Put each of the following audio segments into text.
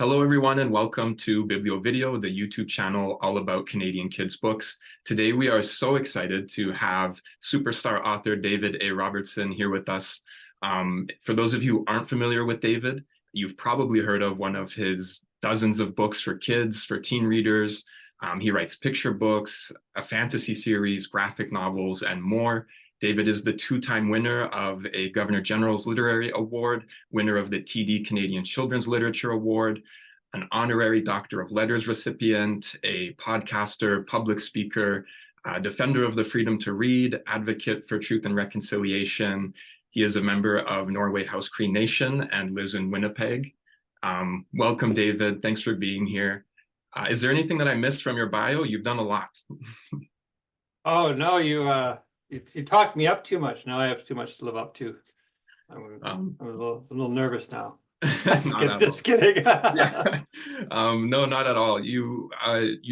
Hello, everyone, and welcome to Bibliovideo, the YouTube channel all about Canadian kids' books. Today, we are so excited to have superstar author David A. Robertson here with us. For those of you who aren't familiar with David, you've probably heard of one of his dozens of books for kids, for teen readers. He writes picture books, a fantasy series, graphic novels, and more. David is the two-time winner of a Governor General's Literary Award, winner of the TD Canadian Children's Literature Award, an honorary Doctor of Letters recipient, a podcaster, public speaker, defender of the freedom to read, advocate for truth and reconciliation. He is a member of Norway House Cree Nation and lives in Winnipeg. Welcome, David. Thanks for being here. Is there anything that I missed from your bio? You've done a lot. Oh, no, you talked me up too much. Now I have too much to live up to. I'm a little nervous now. Just kidding. Yeah. No, not at all. You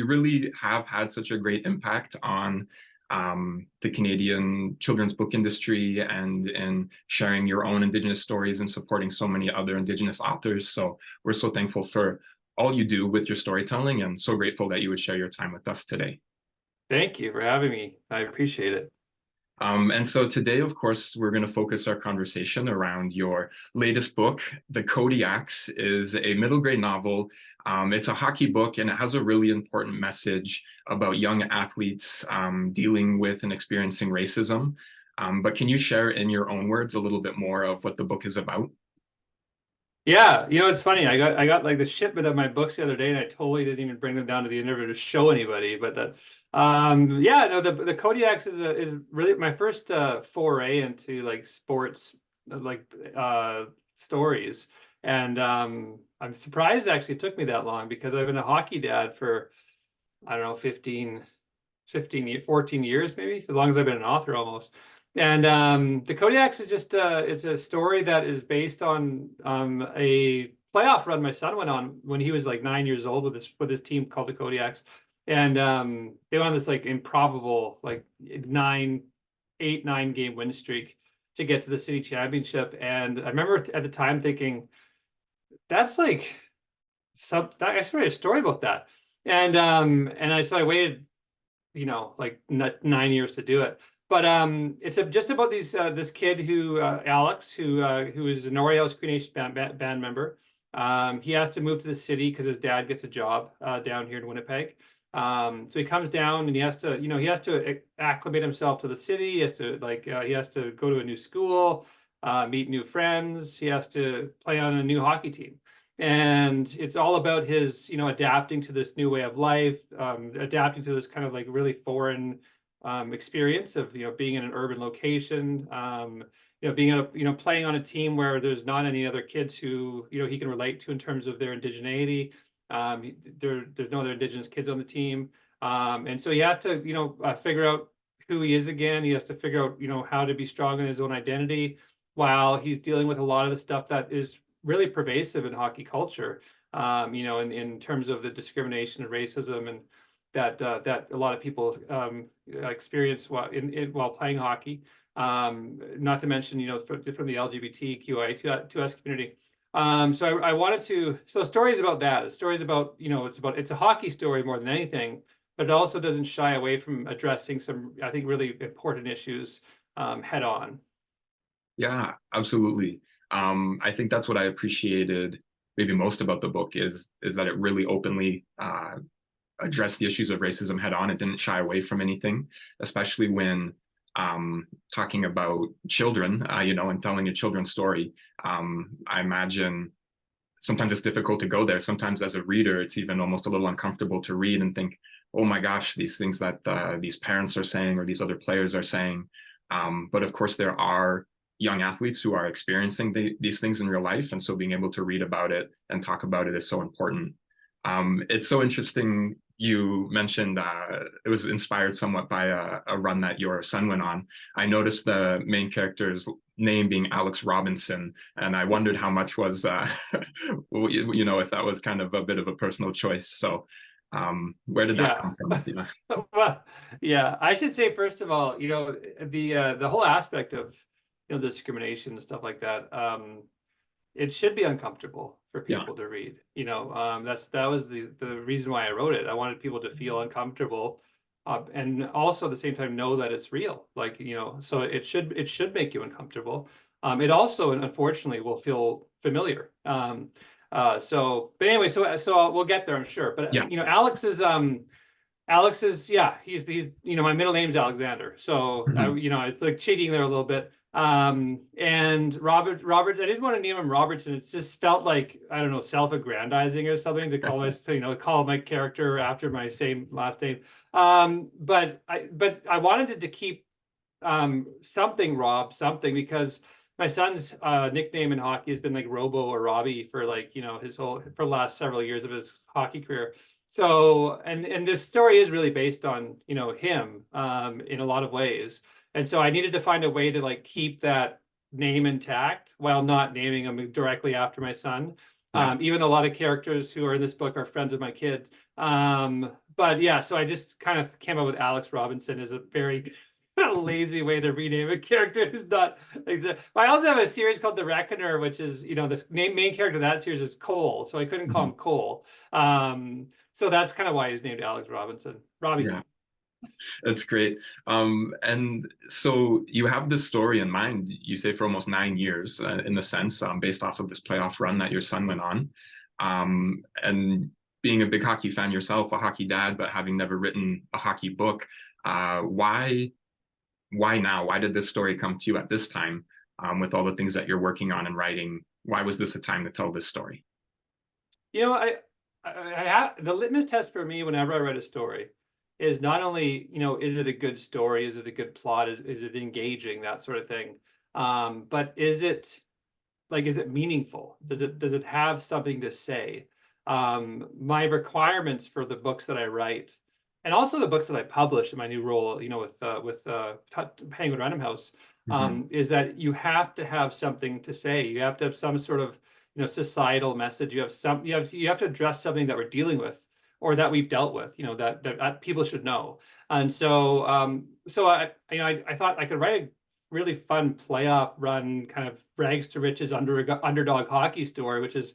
really have had such a great impact on the Canadian children's book industry and in sharing your own Indigenous stories and supporting so many other Indigenous authors. So we're so thankful for all you do with your storytelling and so grateful that you would share your time with us today. Thank you for having me. I appreciate it. And so today, of course, we're going to focus our conversation around your latest book. The Kodiaks is a middle grade novel. It's a hockey book, and it has a really important message about young athletes dealing with and experiencing racism. But can you share in your own words a little bit more of what the book is about? Yeah, it's funny. I got like the shipment of my books the other day, and I totally didn't even bring them down to the interview to show anybody. But yeah, no, the Kodiaks is really my first foray into like sports stories, and I'm surprised actually it took me that long because I've been a hockey dad for I don't know 14 years maybe, as long as I've been an author almost. And the Kodiaks is just it's a story that is based on a playoff run my son went on when he was like 9 years old with his team called the Kodiaks. And they went on this like improbable like 9 game win streak to get to the city championship. And I remember at the time thinking, that's like I should write a story about that. And I waited, like 9 years to do it. But it's just about this kid who Alex, who is a Norway House Cree Nation band member. He has to move to the city because his dad gets a job down here in Winnipeg. So he comes down and he has to acclimate himself to the city. He has to go to a new school, meet new friends. He has to play on a new hockey team. And it's all about his, adapting to this new way of life, adapting to this kind of like really foreign experience of being in an urban location, being playing on a team where there's not any other kids who he can relate to in terms of their indigeneity. There's no other Indigenous kids on the team, and so you have to figure out who he is again. He has to figure out how to be strong in his own identity while he's dealing with a lot of the stuff that is really pervasive in hockey culture. In terms of the discrimination and racism and that a lot of people experience while playing hockey. Not to mention, from the LGBTQI2S community. So I wanted to. So the story is about that. The story is about it's a hockey story more than anything, but it also doesn't shy away from addressing some I think really important issues head on. Yeah, absolutely. I think that's what I appreciated maybe most about the book is that it really openly address the issues of racism head on. It didn't shy away from anything, especially when talking about children, and telling a children's story. I imagine sometimes it's difficult to go there. Sometimes as a reader, it's even almost a little uncomfortable to read and think, oh my gosh, these things that these parents are saying or these other players are saying. But of course, there are young athletes who are experiencing these things in real life. And so being able to read about it and talk about it is so important. It's so interesting. You mentioned it was inspired somewhat by a run that your son went on. I noticed the main character's name being Alex Robinson, and I wondered how much was, if that was kind of a bit of a personal choice. So where did that come from? Yeah. Well, yeah, I should say, first of all, the whole aspect of discrimination and stuff like that. it should be uncomfortable for Yeah. people to read. That was the reason why I wrote it. I wanted people to feel uncomfortable, and also at the same time know that it's real. Like, so it should make you uncomfortable. It also, unfortunately, will feel familiar. But anyway, so we'll get there, I'm sure. But Yeah. Alex is, yeah, he's my middle name's Alexander. So, Mhm. it's like cheating there a little bit. And Roberts, I didn't want to name him Robertson. It just felt like, I don't know, self-aggrandizing or something to call my character after my same last name. But I wanted it to keep something Rob, something, because my son's nickname in hockey has been like Robo or Robbie for like, for the last several years of his hockey career. So, and this story is really based on, him in a lot of ways. And so I needed to find a way to like keep that name intact while not naming him directly after my son. Yeah. Even though a lot of characters who are in this book are friends of my kids. But yeah, so I just kind of came up with Alex Robinson as a very lazy way to rename a character who's not. I also have a series called The Reckoner, which is, the main character of that series is Cole, so I couldn't call him Mhm. Cole. So that's kind of why he's named Alex Robinson. Robbie. Yeah. That's great. And so you have this story in mind, you say, for almost 9 years, in the sense, based off of this playoff run that your son went on. And being a big hockey fan yourself, a hockey dad, but having never written a hockey book, why now? Why did this story come to you at this time, with all the things that you're working on and writing? Why was this a time to tell this story? I have the litmus test for me whenever I write a story is not only, is it a good story? Is it a good plot? Is it engaging? That sort of thing. But is it meaningful? Does it have something to say? My requirements for the books that I write, and also the books that I publish in my new role, with Penguin Random House, Mhm. is that you have to have something to say. You have to have some sort of, societal message. You have to address something that we're dealing with or that we've dealt with, that people should know. And so I thought I could write a really fun playoff run, kind of rags to riches underdog hockey story, which is,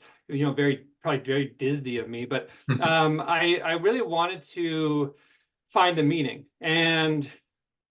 probably very Disney of me. But I really wanted to find the meaning. And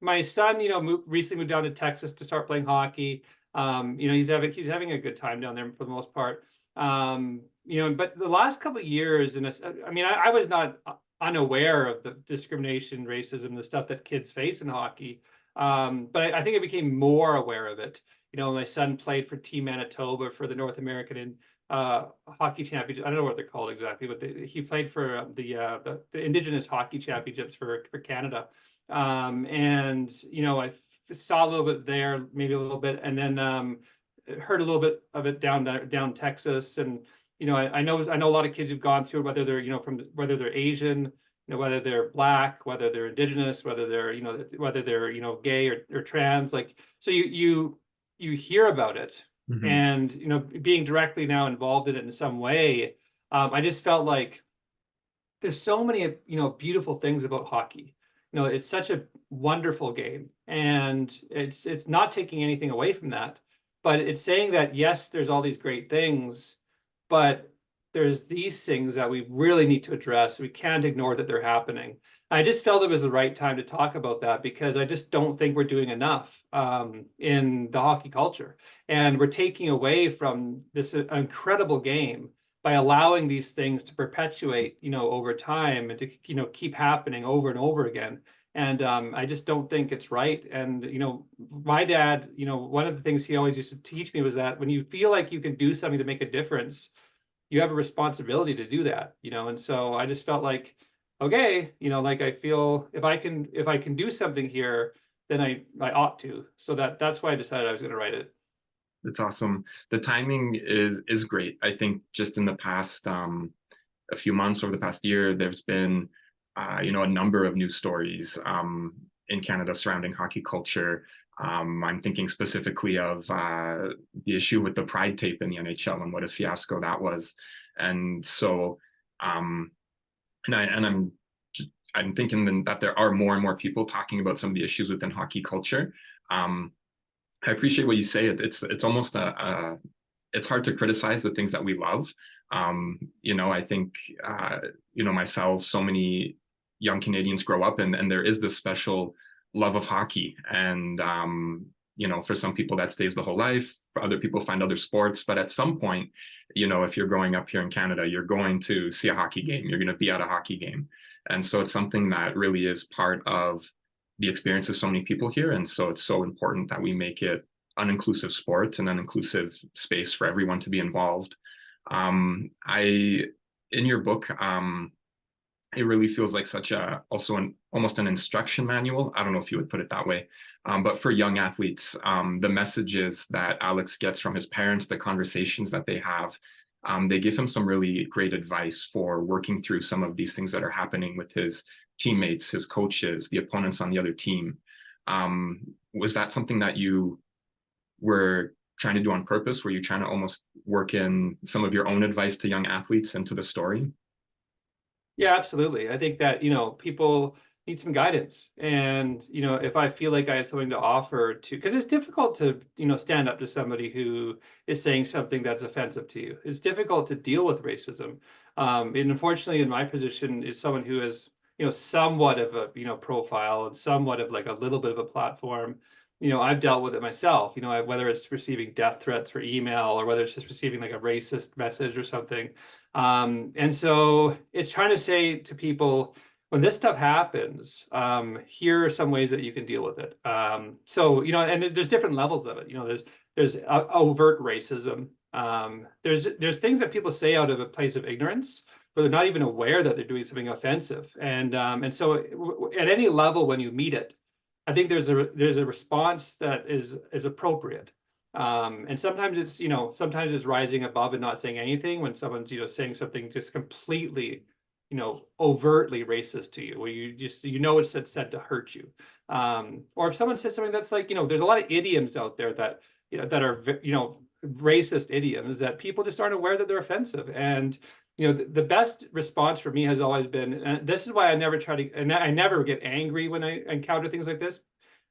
my son, recently moved down to Texas to start playing hockey. He's having a good time down there for the most part. But the last couple of years, I was not unaware of the discrimination, racism, the stuff that kids face in hockey. But I think I became more aware of it. My son played for Team Manitoba for the North American hockey championship. I don't know what they're called exactly, but he played for the indigenous hockey championships for Canada. And I saw a little bit there, maybe a little bit, and then heard a little bit of it down Texas. And I know a lot of kids who've gone through it, whether they're whether they're Asian, whether they're Black, whether they're indigenous, whether they're gay or trans. Like, so you hear about it, Mhm. and being directly now involved in it in some way, I just felt like there's so many beautiful things about hockey. It's such a wonderful game, and it's not taking anything away from that, but it's saying that yes, there's all these great things, but there's these things that we really need to address. We can't ignore that they're happening. I just felt it was the right time to talk about that, because I just don't think we're doing enough in the hockey culture, and we're taking away from this incredible game by allowing these things to perpetuate, over time, and to, keep happening over and over again. And I just don't think it's right. And, my dad, one of the things he always used to teach me was that when you feel like you can do something to make a difference, you have a responsibility to do that, and so I just felt like, okay, like I feel if I can do something here, then I ought to. So that's why I decided I was going to write it. That's awesome. The timing is great. I think just in the past, a few months, over the past year, there's been a number of news stories, in Canada surrounding hockey culture. I'm thinking specifically of the issue with the Pride tape in the NHL and what a fiasco that was. And so, um, I'm thinking that there are more and more people talking about some of the issues within hockey culture. I appreciate what you say. It's almost it's hard to criticize the things that we love. I think, myself, so many young Canadians grow up and there is this special love of hockey. And, for some people that stays the whole life, for other people find other sports. But at some point, if you're growing up here in Canada, you're going to see a hockey game, you're going to be at a hockey game. And so it's something that really is part of the experience of so many people here. And so it's so important that we make it an inclusive sport and an inclusive space for everyone to be involved. In your book, it really feels like almost an instruction manual. I don't know if you would put it that way, but for young athletes, the messages that Alex gets from his parents, the conversations that they give him some really great advice for working through some of these things that are happening with his teammates, his coaches, the opponents on the other team. Was that something that you were trying to do on purpose? Were you trying to almost work in some of your own advice to young athletes into the story? Yeah, absolutely. I think that, people need some guidance. And, if I feel like I have something to offer because it's difficult to, stand up to somebody who is saying something that's offensive to you. It's difficult to deal with racism. And unfortunately, in my position is someone who has, somewhat of a, profile and somewhat of like a little bit of a platform. I've dealt with it myself, whether it's receiving death threats for email or whether it's just receiving like a racist message or something. And so it's trying to say to people, when this stuff happens, here are some ways that you can deal with it. And there's different levels of it. There's overt racism. There's things that people say out of a place of ignorance, but they're not even aware that they're doing something offensive. And so at any level, when you meet it, I think there's a response that is appropriate. And sometimes it's rising above and not saying anything when someone's, saying something just completely, overtly racist to you, where it's said to hurt you. Or if someone says something that's like, there's a lot of idioms out there that, that are, racist idioms that people just aren't aware that they're offensive. And, the best response for me has always been, and this is why I never I never get angry when I encounter things like this.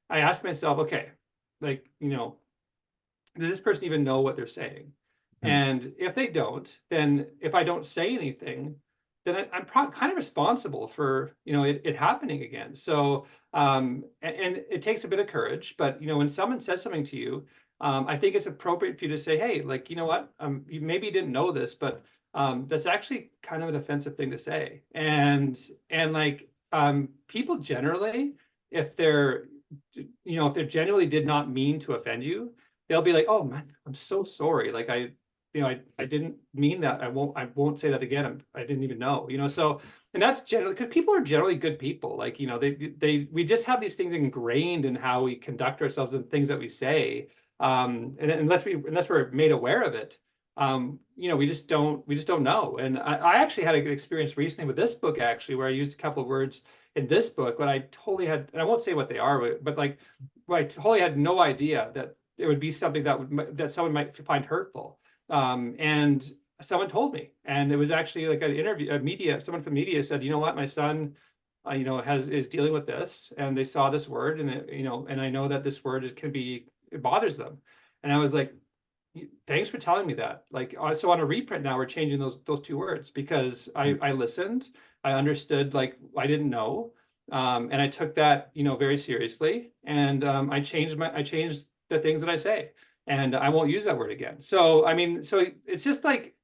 I ask myself, okay, like, does this person even know what they're saying? And if they don't, then if I don't say anything, then I'm kind of responsible for, it happening again. So, and it takes a bit of courage, but, when someone says something to you, I think it's appropriate for you to say, hey, like, you know what, you maybe didn't know this, but that's actually kind of an offensive thing to say. And like, people generally, if they're genuinely did not mean to offend you, they'll be like, oh man, I'm so sorry. Like I didn't mean that. I won't say that again. I didn't even know, so, and that's generally because people are generally good people. Like, we just have these things ingrained in how we conduct ourselves and things that we say. And unless we're made aware of it, we just don't know. And I actually had a good experience recently with this book, actually, where I used a couple of words in this book, but I totally had, and I won't say what they are, but like, I totally had no idea that it would be something that someone might find hurtful. And someone told me, and it was actually like an interview, someone from media said, you know what, my son, is dealing with this, and they saw this word, and and I know that this word it bothers them. And I was like, thanks for telling me that. Like, so on a reprint now, we're changing those two words because I listened, I understood, like I didn't know, and I took that very seriously, and I changed the things that I say, and I won't use that word again. So I mean, so it's just like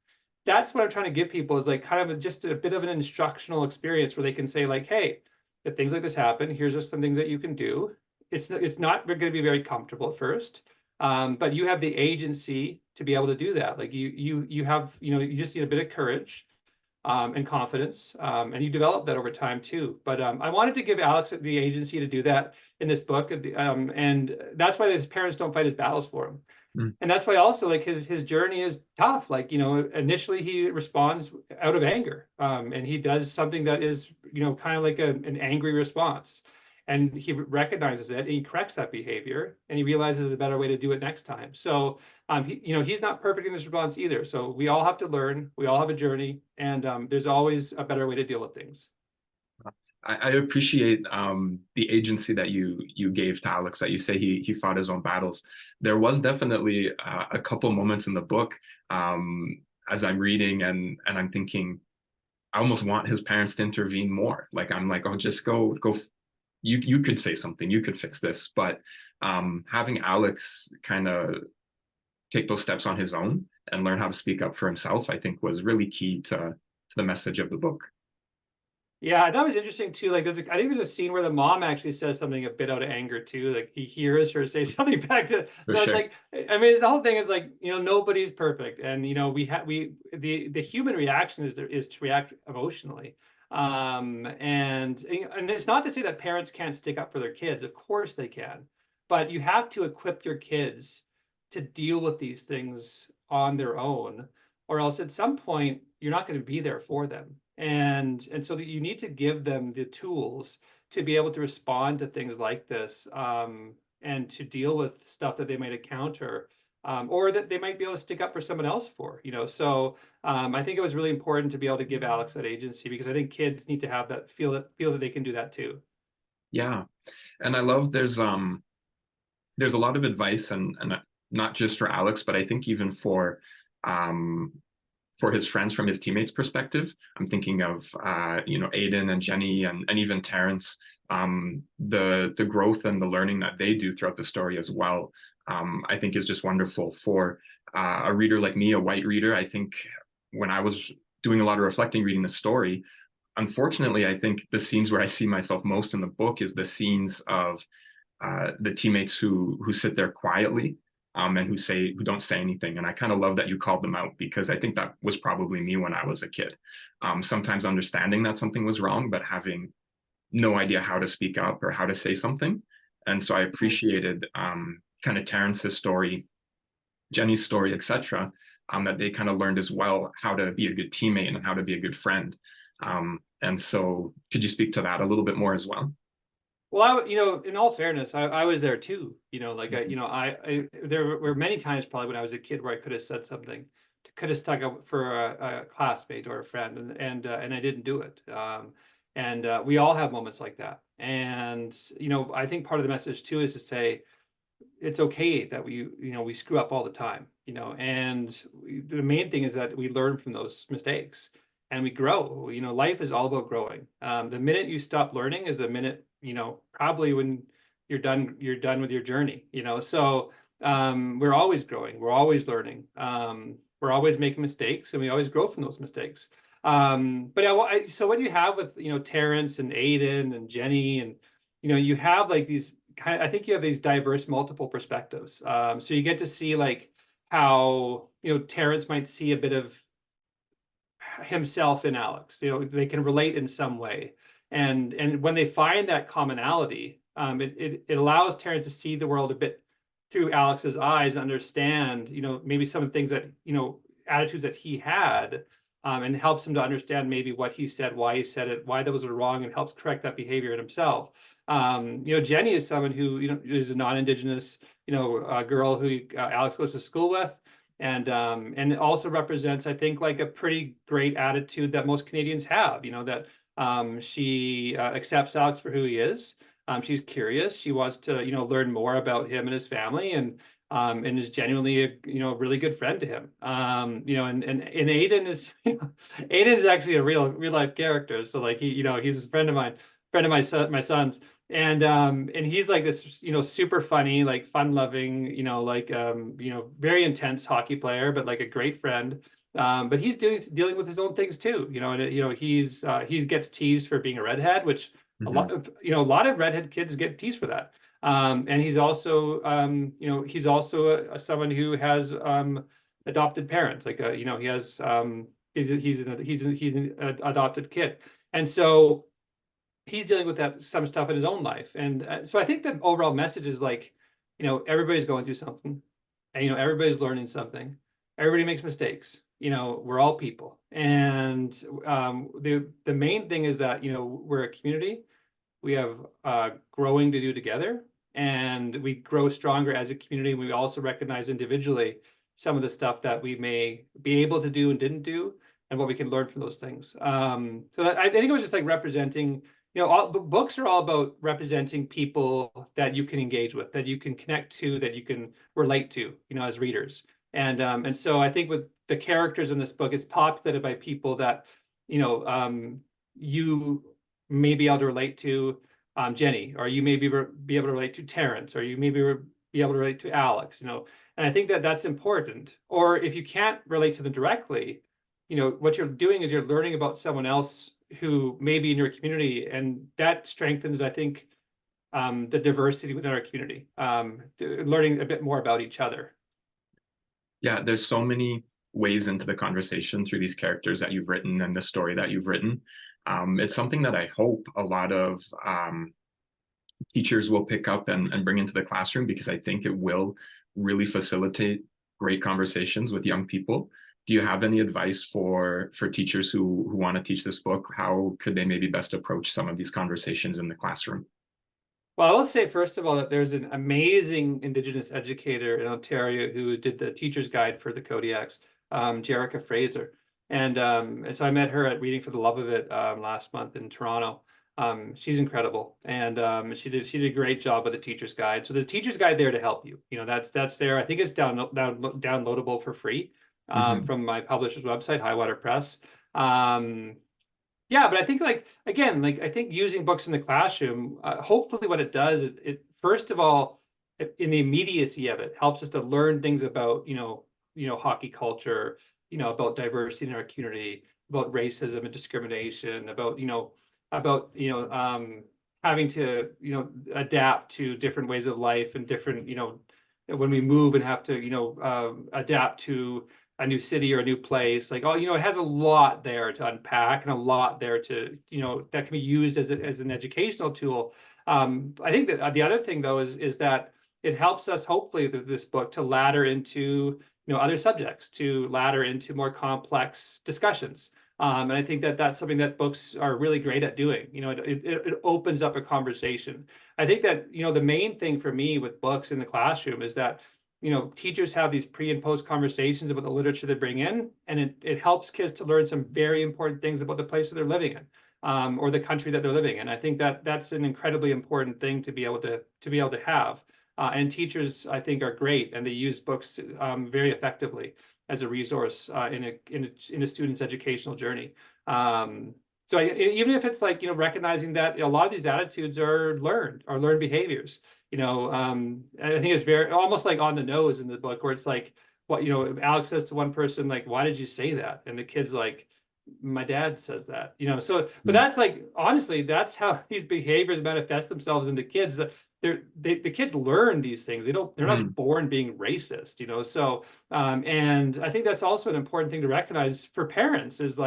that's what I'm trying to give people is like kind of just a bit of an instructional experience where they can say like, hey, if things like this happen, here's just some things that you can do. It's not going to be very comfortable at first. But you have the agency to be able to do that. Like you have, you just need a bit of courage and confidence, and you develop that over time too. But I wanted to give Alex the agency to do that in this book, and that's why his parents don't fight his battles for him. And that's why also like his journey is tough. Like, initially he responds out of anger, and he does something that is, kind of like an angry response. And he recognizes it, and he corrects that behavior, and he realizes a better way to do it next time. So, he's not perfect in this response either. So we all have to learn. We all have a journey, and there's always a better way to deal with things. I appreciate the agency that you gave to Alex, that you say he fought his own battles. There was definitely a couple moments in the book, as I'm reading and I'm thinking, I almost want his parents to intervene more. Like I'm like, oh, just go. You could say something. You could fix this. But having Alex kind of take those steps on his own and learn how to speak up for himself, I think was really key to the message of the book. Yeah, that was interesting too. Like, I think there's a scene where the mom actually says something a bit out of anger too. Like he hears her say something back to. For So it's sure. like, I mean, it's, the whole thing is like, nobody's perfect, and the human reaction is to react emotionally. And it's not to say that parents can't stick up for their kids. Of course they can, but you have to equip your kids to deal with these things on their own, or else at some point you're not going to be there for them. And so that you need to give them the tools to be able to respond to things like this, and to deal with stuff that they might encounter, or that they might be able to stick up for someone else for, so I think it was really important to be able to give Alex that agency, because I think kids need to have that, feel that they can do that too. Yeah. And I love there's a lot of advice and not just for Alex, but I think even um for his friends from his teammates' perspective. I'm thinking of Aiden and Jenny and even Terrence, the growth and the learning that they do throughout the story as well. I think is just wonderful for a reader like me, a white reader. I think when I was doing a lot of reflecting reading the story, unfortunately, I think the scenes where I see myself most in the book is the scenes of the teammates who sit there quietly, and who don't say anything. And I kind of love that you called them out, because I think that was probably me when I was a kid. Sometimes understanding that something was wrong, but having no idea how to speak up or how to say something. And so I appreciated kind of Terrence's story, Jenny's story, etc. That they kind of learned as well how to be a good teammate and how to be a good friend. And so, could you speak to that a little bit more as well? Well, in all fairness, I was there too. Like Mhm. there were many times probably when I was a kid where I could have said something, could have stuck up for a classmate or a friend, and I didn't do it. And we all have moments like that. And I think part of the message too is to say it's okay that we screw up all the time. And the main thing is that we learn from those mistakes and we grow. Life is all about growing. The minute you stop learning is the minute, probably when you're done with your journey. So we're always growing, we're always learning, we're always making mistakes, and we always grow from those mistakes. So what do you have with Terrence and Aiden and Jenny, and you have like these I think you have these diverse multiple perspectives. So you get to see like how Terrence might see a bit of himself in Alex. They can relate in some way, and when they find that commonality, it allows Terrence to see the world a bit through Alex's eyes, and understand maybe some of the things that attitudes that he had, and helps him to understand maybe what he said, why he said it, why those were wrong, and helps correct that behavior in himself. Jenny is someone who is a non-indigenous girl who Alex goes to school with, and it also represents, I think, like a pretty great attitude that most Canadians have. That she accepts Alex for who he is. She's curious. She wants to learn more about him and his family, and is genuinely a really good friend to him. And Aiden is Aiden is actually a real life character. So like he's a friend of mine, friend of my son's, and he's like this super funny, like fun loving, very intense hockey player, but like a great friend. But he's dealing with his own things too, and he gets teased for being a redhead, which Mhm. a lot of redhead kids get teased for that. And he's also someone who has adopted parents. Like he has he's an adopted kid, and so he's dealing with some stuff in his own life. And so I think the overall message is like, everybody's going through something, and everybody's learning something. Everybody makes mistakes. We're all people, and the main thing is that we're a community. We have growing to do together, and we grow stronger as a community. We also recognize individually some of the stuff that we may be able to do and didn't do, and what we can learn from those things. So I think it was just like representing books are all about representing people that you can engage with, that you can connect to, that you can relate to, as readers. And so I think with the characters in this book, it's populated by people that, you may be able to relate to, Jenny, or you may be able to relate to Terrence, or you may be able to relate to Alex, And I think that that's important. Or if you can't relate to them directly, what you're doing is you're learning about someone else who may be in your community, and that strengthens, I think, the diversity within our community, learning a bit more about each other. Yeah, there's so many ways into the conversation through these characters that you've written and the story that you've written. It's something that I hope a lot of teachers will pick up and bring into the classroom, because I think it will really facilitate great conversations with young people. Do you have any advice for teachers who want to teach this book? How could they maybe best approach some of these conversations in the classroom? Well, I will say, first of all, that there's an amazing Indigenous educator in Ontario who did the teacher's guide for the Kodiaks, Jerica Fraser. And so I met her at Reading for the Love of It last month in Toronto. She's incredible, and she did a great job with the teacher's guide. So the teacher's guide there to help you. That's there. I think it's downloadable for free from my publisher's website, Highwater Press. Yeah, but I think, again, I think using books in the classroom, hopefully what it does is, it first of all, in the immediacy of it, helps us to learn things about, hockey culture, about diversity in our community, about racism and discrimination, about, having to, adapt to different ways of life and different, when we move and have to, adapt to a new city or a new place, it has a lot there to unpack, and a lot there to, that can be used as an educational tool. I think that the other thing, though, is that it helps us, hopefully, this book, to ladder into, other subjects, to ladder into more complex discussions. And I think that that's something that books are really great at doing. It opens up a conversation. I think that, the main thing for me with books in the classroom is that, teachers have these pre and post conversations about the literature they bring in, and it helps kids to learn some very important things about the place that they're living in, or the country that they're living in. I think that that's an incredibly important thing to be able to have. And teachers, I think, are great, and they use books very effectively as a resource in a student's educational journey. So even if it's recognizing that a lot of these attitudes are learned behaviors. I think it's very almost on the nose in the book, where it's what Alex says to one person, why did you say that? And the kid's like, my dad says that. So but that's honestly, that's how these behaviors manifest themselves in the kids. The kids learn these things. They're not born being racist, So and I think that's also an important thing to recognize for parents, is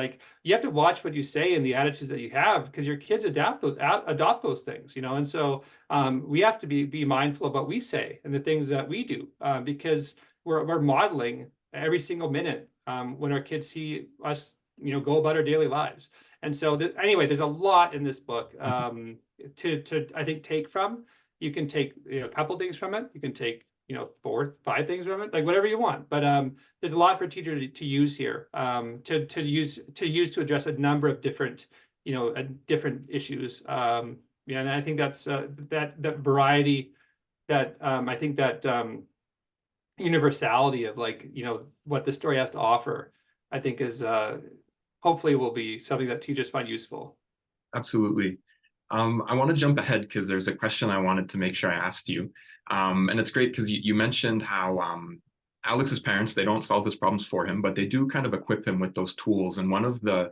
you have to watch what you say and the attitudes that you have, because your kids adopt those things, And so we have to be mindful of what we say and the things that we do, because we're modeling every single minute when our kids see us, go about our daily lives. And so anyway, there's a lot in this book to I think take from. You can take a couple things from it. You can take 4, 5 things from it, whatever you want. But there's a lot for a teacher to use here, to use to address a number of different different issues. And I think that's that variety, that I think that universality of what the story has to offer, I think is hopefully will be something that teachers find useful. Absolutely. I want to jump ahead because there's a question I wanted to make sure I asked you. And it's great because you mentioned how Alex's parents, they don't solve his problems for him, but they do kind of equip him with those tools. And one of the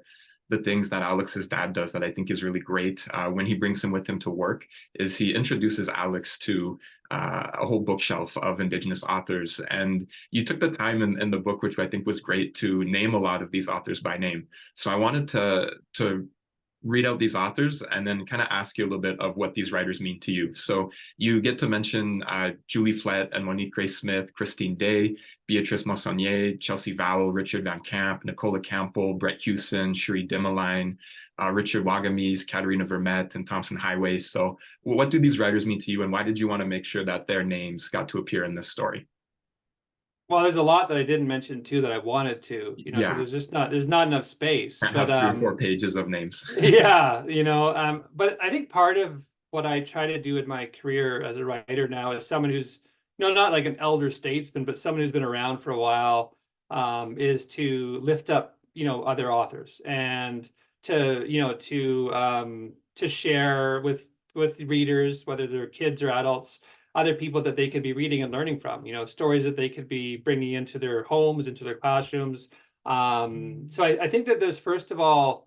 things that Alex's dad does that I think is really great when he brings him with him to work is he introduces Alex to a whole bookshelf of Indigenous authors. And you took the time in the book, which I think was great, to name a lot of these authors by name. So I wanted to read out these authors and then kind of ask you a little bit of what these writers mean to you. So you get to mention Julie Flett and Monique Gray Smith, Christine Day, Beatrice Mossonnier, Chelsea Vowell, Richard Van Camp, Nicola Campbell, Brett Hewson, Cherie Dimmeline, Richard Wagamies, Katerina Vermette, and Thompson Highway. So what do these writers mean to you, and why did you want to make sure that their names got to appear in this story? Well, there's a lot that I didn't mention too that I wanted to, because Yeah, there's not enough space. can't But have 3 or 4 pages of names. yeah, but I think part of what I try to do in my career as a writer now is someone who's, not like an elder statesman, but someone who's been around for a while, is to lift up, other authors, and to share with readers, whether they're kids or adults, other people that they could be reading and learning from, stories that they could be bringing into their homes, into their classrooms. So I think that there's, first of all,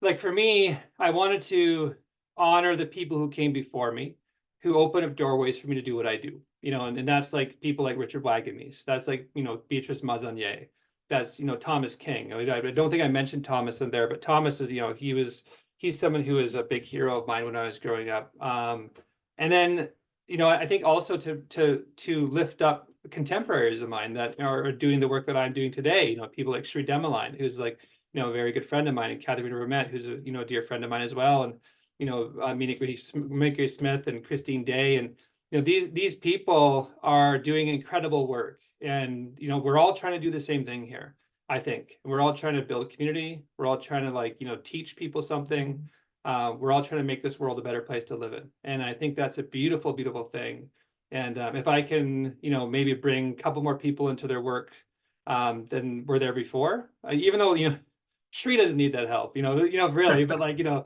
like for me, I wanted to honor the people who came before me, who opened up doorways for me to do what I do. And that's like people like Richard Wagamese. That's like, Beatrice Mazanier. That's, Thomas King. I don't think I mentioned Thomas in there, but Thomas is, he's someone who is a big hero of mine when I was growing up. And then, I think also to lift up contemporaries of mine that are doing the work that I'm doing today. People like Sri Demaline, who's like, a very good friend of mine, and Catherine Vermette, who's a dear friend of mine as well, and Minnie Smith and Christine Day, and these people are doing incredible work, and we're all trying to do the same thing here. I think we're all trying to build a community. We're all trying to teach people something. We're all trying to make this world a better place to live in, and I think that's a beautiful, beautiful thing. And if I can, maybe bring a couple more people into their work than were there before, even though Shri doesn't need that help, really, but or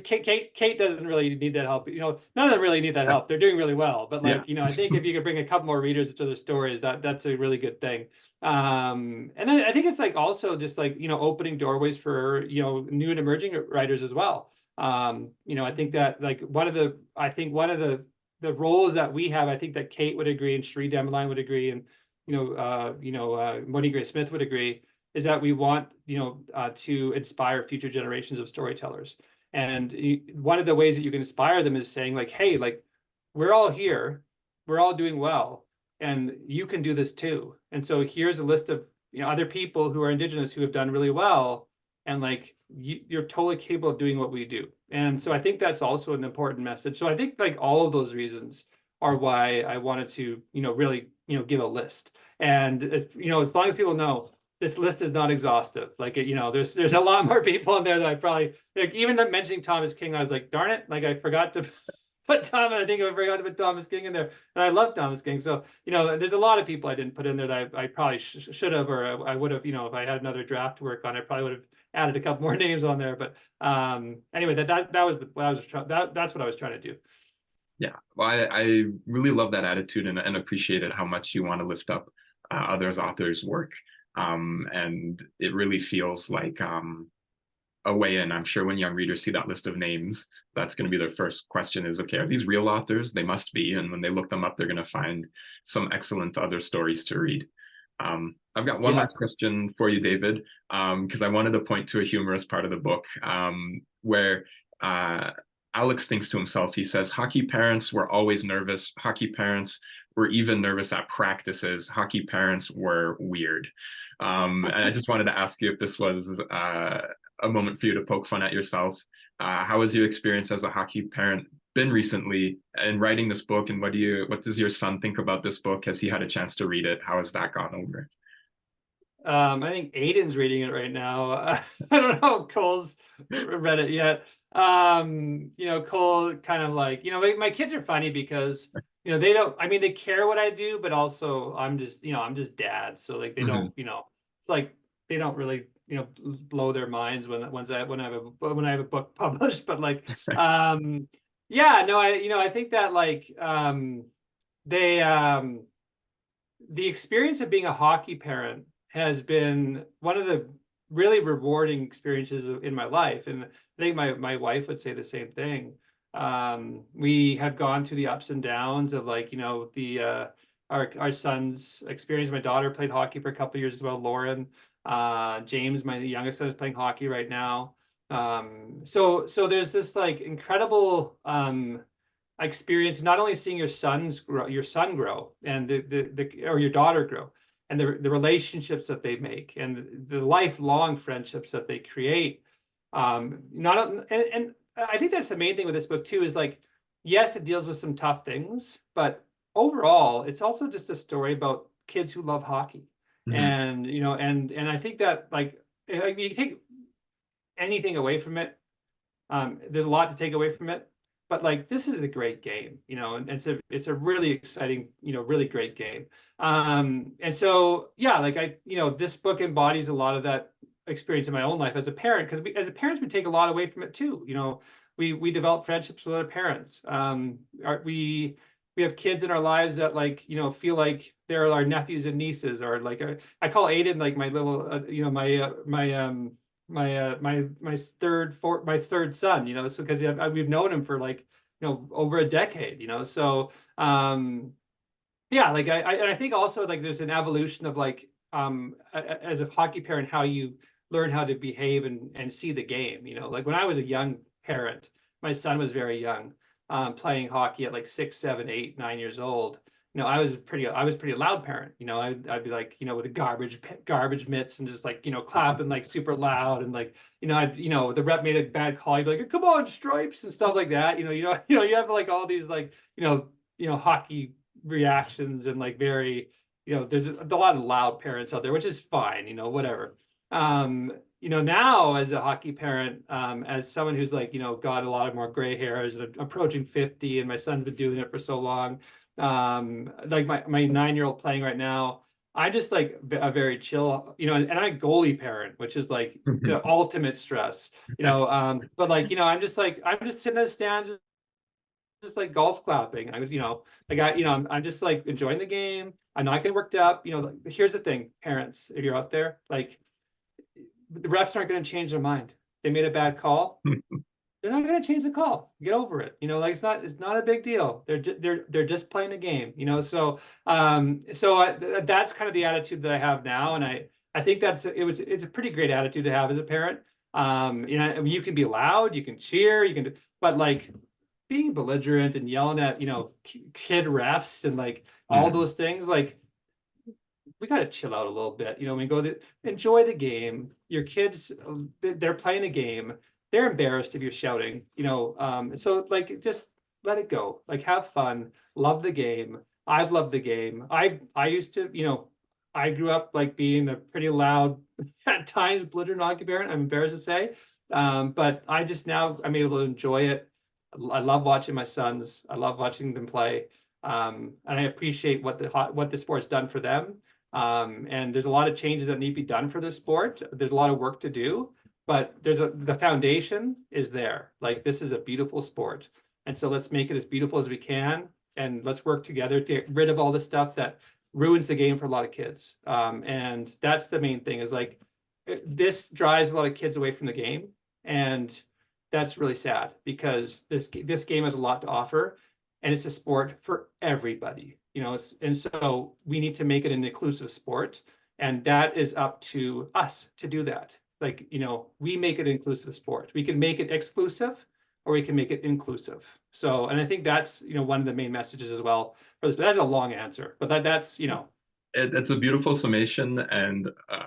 Kate doesn't really need that help. None of them really need that help. They're doing really well, but Yeah. I think if you could bring a couple more readers into their stories, that's a really good thing. And then I think it's also just opening doorways for new and emerging writers as well. I think that one of the roles that we have, I think that Kate would agree, and Shri Demaline would agree, and Monique Gray Smith would agree, is that we want to inspire future generations of storytellers. And one of the ways that you can inspire them is saying hey, we're all here, we're all doing well, and you can do this too. And so here's a list of other people who are Indigenous who have done really well, and you're totally capable of doing what we do. And so I think that's also an important message. So I think all of those reasons are why I wanted to really give a list. And as long as people know, this list is not exhaustive. There's a lot more people in there that I probably even mentioning Thomas King, I was like, darn it, I forgot to put Tom. I think I forgot to put Thomas King in there, and I love Thomas King. So there's a lot of people I didn't put in there that I probably should have, or I would have. If I had another draft to work on, I probably would have added a couple more names on there. But anyway, that's what I was trying to do. Yeah, well, I really love that attitude, and appreciated how much you want to lift up others' authors' work. And it really feels like a way in. I'm sure when young readers see that list of names, that's going to be their first question is, okay, are these real authors? They must be. And when they look them up, they're going to find some excellent other stories to read. I've got one last question for you, David, because I wanted to point to a humorous part of the book where Alex thinks to himself, he says, hockey parents were always nervous. Hockey parents were even nervous at practices. Hockey parents were weird. And I just wanted to ask you if this was a moment for you to poke fun at yourself. How has your experience as a hockey parent been recently in writing this book? And what does your son think about this book? Has he had a chance to read it? How has that gone over? I think Aiden's reading it right now. I don't know if Cole's read it yet. Cole kind of my kids are funny because they don't, they care what I do, but also I'm just dad, so they don't, it's they don't really blow their minds when I have a book published, but yeah, no, I think that the experience of being a hockey parent has been one of the really rewarding experiences in my life, and I think my wife would say the same thing. We have gone through the ups and downs of our son's experience. My daughter played hockey for a couple of years as well, Lauren. James, my youngest son, is playing hockey right now. So there's this incredible experience, not only seeing your son grow and or your daughter grow, and the relationships that they make, and the lifelong friendships that they create. And I think that's the main thing with this book too, is yes, it deals with some tough things, but overall, it's also just a story about kids who love hockey. Mhm. And and I think that, like, you can take anything away from it, there's a lot to take away from it, but like, this is a great game, and it's a really exciting, really great game. And so, yeah, like, this book embodies a lot of that experience in my own life as a parent, because as a parents, we take a lot away from it too. We develop friendships with other parents. We have kids in our lives that, like, feel like they're our nephews and nieces, or like, I call Aiden like my little, my third son, so because we've known him for, like, over a decade, so yeah, like, and I think also, like, there's an evolution of, like, as a hockey parent, how you learn how to behave and see the game. Like, when I was a young parent, my son was very young, playing hockey at like 6, 7, 8, 9 years old. I was pretty loud parent. I'd be like, with the garbage mitts, and just, like, clapping like super loud, and like, the rep made a bad call, you'd be like, come on, stripes, and stuff like that. You have, like, all these, like, hockey reactions, and, like, very, there's a lot of loud parents out there, which is fine, whatever. Now, as a hockey parent, as someone who's, like, got a lot of more gray hairs, and approaching 50, and my son's been doing it for so long, like, my 9-year-old playing right now, I just, like, a very chill, and I'm a goalie parent, which is, like, the ultimate stress, but, like, I'm just sitting in the stands, just, like, golf clapping. And I was, like, I'm just, like, enjoying the game. I'm not getting worked up. Like, here's the thing, parents, if you're out there, like, the refs aren't going to change their mind. They made a bad call. They're not going to change the call. Get over it. Like, it's not a big deal. They're just playing a game. So that's kind of the attitude that I have now, and I think it's a pretty great attitude to have as a parent. I mean, you can be loud, you can cheer, but, like, being belligerent and yelling at, kid refs, and, like, all those things, like, we got to chill out a little bit. We enjoy the game. Your kids, they're playing a game. They're embarrassed if you're shouting, so, like, just let it go. Like, have fun, love the game. I've loved the game. I used to, I grew up, like, being a pretty loud, at times, belligerent hockey parent, I'm embarrassed to say. But I'm able to enjoy it. I love watching my sons. I love watching them play. And I appreciate what the sport's done for them. And there's a lot of changes that need to be done for this sport. There's a lot of work to do, but the foundation is there. Like, this is a beautiful sport. And so let's make it as beautiful as we can. And let's work together to get rid of all the stuff that ruins the game for a lot of kids. And that's the main thing, is, like, this drives a lot of kids away from the game. And that's really sad, because this game has a lot to offer, and it's a sport for everybody. And so we need to make it an inclusive sport, and that is up to us to do that. Like, we make it an inclusive sport. We can make it exclusive, or we can make it inclusive. So, and I think that's, one of the main messages as well for this. But that's a long answer, but that's. It's a beautiful summation and a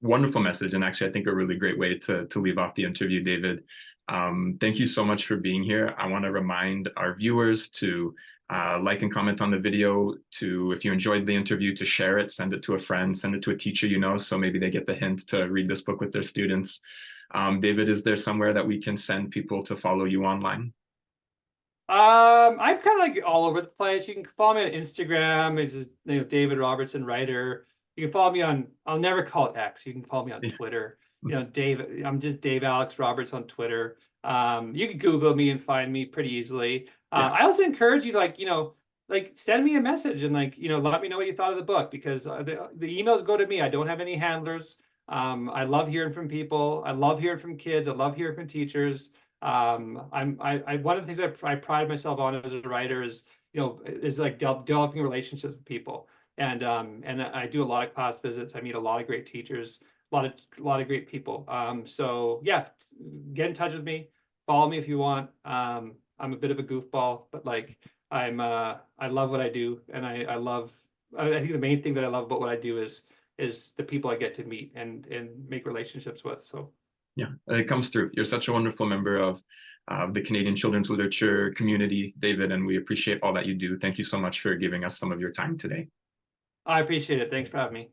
wonderful message, and actually, I think a really great way to leave off the interview, David. Thank you so much for being here. I want to remind our viewers to like and comment on the video, to, if you enjoyed the interview, to share it, send it to a friend, send it to a teacher so maybe they get the hint to read this book with their students. David, is there somewhere that we can send people to follow you online? I'm kind of, like, all over the place. You can follow me on Instagram. It's just, David Robertson writer. You can follow me on, I'll never call it X. You can follow me on Twitter. I'm just Dave Alex Roberts on Twitter. You can Google me and find me pretty easily. I also encourage you, like, send me a message, and, like, let me know what you thought of the book, because the emails go to me. I don't have any handlers. I love hearing from people. I love hearing from kids. I love hearing from teachers. One of the things I pride myself on as a writer is, like, developing relationships with people. And I do a lot of class visits. I meet a lot of great teachers, a lot of great people. So yeah, get in touch with me, follow me if you want. I'm a bit of a goofball, but, like, I love what I do, and I think the main thing that I love about what I do is the people I get to meet and make relationships with. So yeah, it comes through. You're such a wonderful member of the Canadian children's literature community, David, and we appreciate all that you do. Thank you so much for giving us some of your time today. I appreciate it. Thanks for having me.